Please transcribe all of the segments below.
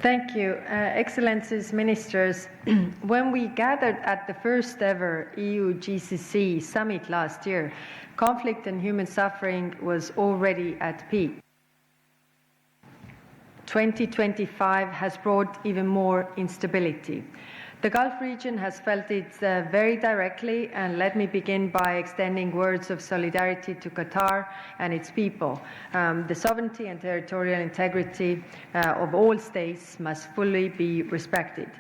Thank you. Excellencies, Ministers, when we gathered at the first ever EU-GCC summit last year, conflict and human suffering was already at peak. 2025 has brought even more instability. The Gulf region has felt it very directly, and let me begin by extending words of solidarity to Qatar and its people. The sovereignty and territorial integrity of all states must fully be respected.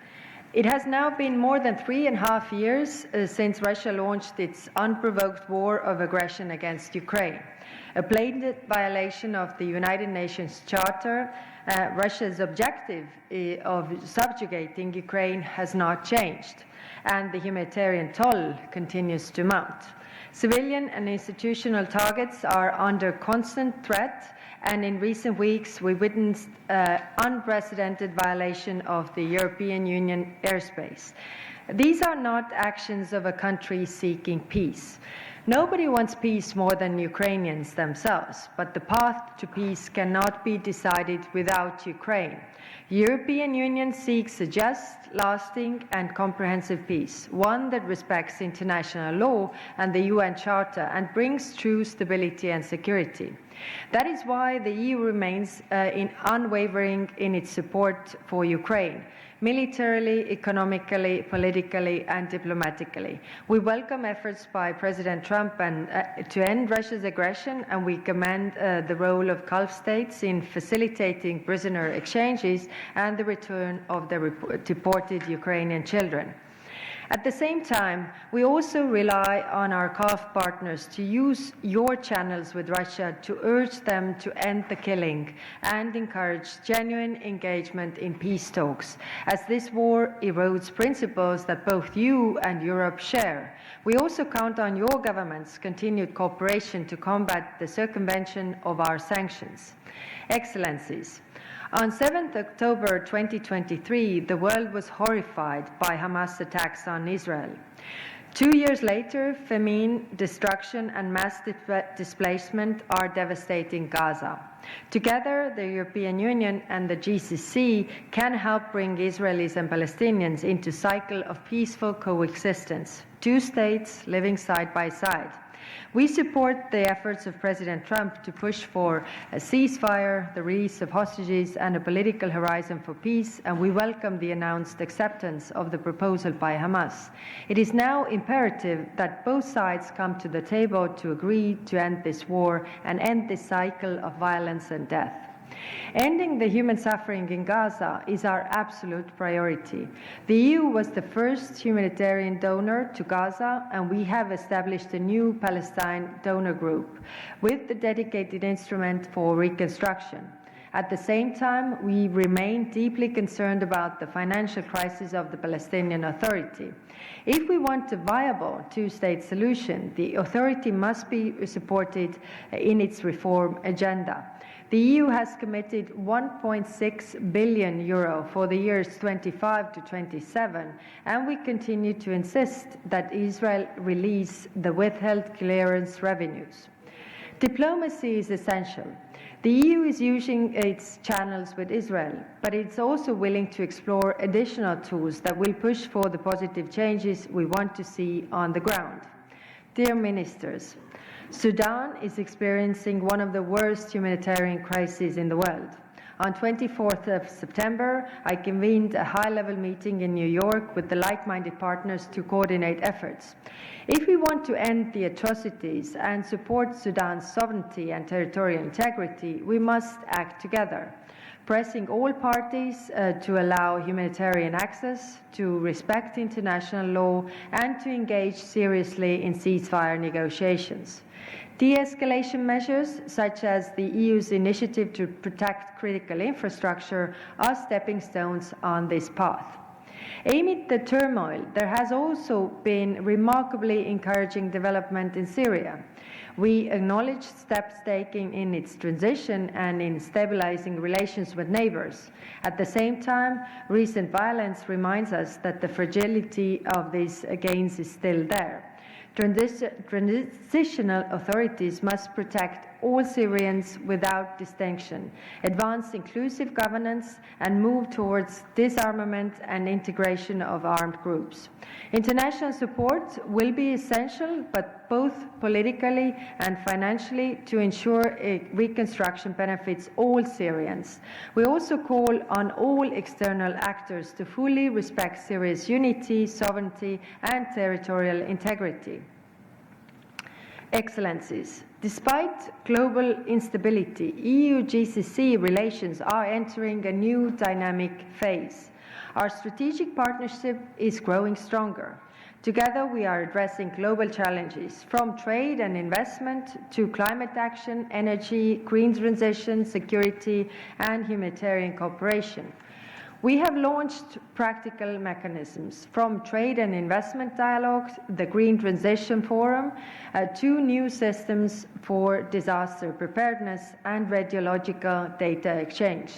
It has now been more than 3.5 years since Russia launched its unprovoked war of aggression against Ukraine. A blatant violation of the United Nations Charter, Russia's objective of subjugating Ukraine has not changed, and the humanitarian toll continues to mount. Civilian and institutional targets are under constant threat, and in recent weeks we witnessed unprecedented violation of the European Union airspace. These are not actions of a country seeking peace. Nobody wants peace more than Ukrainians themselves, but the path to peace cannot be decided without Ukraine. The European Union seeks a just, lasting and comprehensive peace, one that respects international law and the UN Charter and brings true stability and security. That is why the EU remains unwavering in its support for Ukraine, militarily, economically, politically and diplomatically. We welcome efforts by President Trump to end Russia's aggression, and we commend the role of Gulf states in facilitating prisoner exchanges and the return of the deported Ukrainian children. At the same time, we also rely on our Gulf partners to use your channels with Russia to urge them to end the killing and encourage genuine engagement in peace talks, as this war erodes principles that both you and Europe share. We also count on your government's continued cooperation to combat the circumvention of our sanctions. Excellencies, on 7th October 2023, the world was horrified by Hamas attacks on Israel. 2 years later, famine, destruction and mass displacement are devastating Gaza. Together, the European Union and the GCC can help bring Israelis and Palestinians into a cycle of peaceful coexistence, two states living side by side. We support the efforts of President Trump to push for a ceasefire, the release of hostages, and a political horizon for peace, and we welcome the announced acceptance of the proposal by Hamas. It is now imperative that both sides come to the table to agree to end this war and end this cycle of violence and death. Ending the human suffering in Gaza is our absolute priority. The EU was the first humanitarian donor to Gaza, and we have established a new Palestine donor group with the dedicated instrument for reconstruction. At the same time, we remain deeply concerned about the financial crisis of the Palestinian Authority. If we want a viable two-state solution, the authority must be supported in its reform agenda. The EU has committed €1.6 billion for the years 25 to 27, and we continue to insist that Israel release the withheld clearance revenues. Diplomacy is essential. The EU is using its channels with Israel, but it's also willing to explore additional tools that will push for the positive changes we want to see on the ground. Dear Ministers, Sudan is experiencing one of the worst humanitarian crises in the world. On 24th of September, I convened a high-level meeting in New York with the like-minded partners to coordinate efforts. If we want to end the atrocities and support Sudan's sovereignty and territorial integrity, we must act together, pressing all parties to allow humanitarian access, to respect international law, and to engage seriously in ceasefire negotiations. De-escalation measures, such as the EU's initiative to protect critical infrastructure, are stepping stones on this path. Amid the turmoil, there has also been remarkably encouraging development in Syria. We acknowledge steps taken in its transition and in stabilizing relations with neighbors. At the same time, recent violence reminds us that the fragility of these gains is still there. Transitional authorities must protect all Syrians without distinction, advance inclusive governance, and move towards disarmament and integration of armed groups. International support will be essential, but both politically and financially, to ensure a reconstruction benefits all Syrians. We also call on all external actors to fully respect Syria's unity, sovereignty, and territorial integrity. Excellencies, despite global instability, EU-GCC relations are entering a new dynamic phase. Our strategic partnership is growing stronger. Together, we are addressing global challenges, from trade and investment to climate action, energy, green transition, security, and humanitarian cooperation. We have launched practical mechanisms, from trade and investment dialogues, the Green Transition Forum, to new systems for disaster preparedness and radiological data exchange.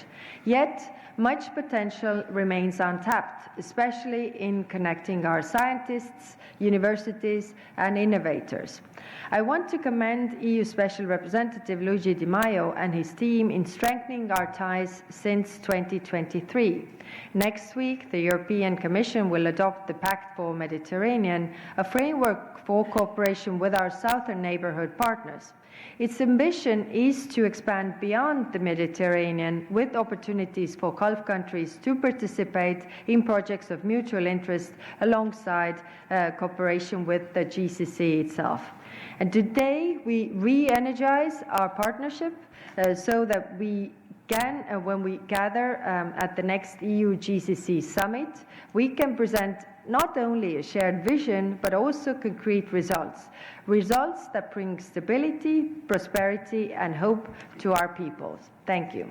Yet, much potential remains untapped, especially in connecting our scientists, universities, and innovators. I want to commend EU Special Representative Luigi Di Maio and his team in strengthening our ties since 2023. Next week, the European Commission will adopt the Pact for Mediterranean, a framework for cooperation with our southern neighborhood partners. Its ambition is to expand beyond the Mediterranean, with opportunities for Gulf countries to participate in projects of mutual interest alongside cooperation with the GCC itself. And today we re-energize our partnership so that we can, when we gather at the next EU-GCC summit, we can present not only a shared vision, but also concrete results that bring stability, prosperity, and hope to our peoples. Thank you.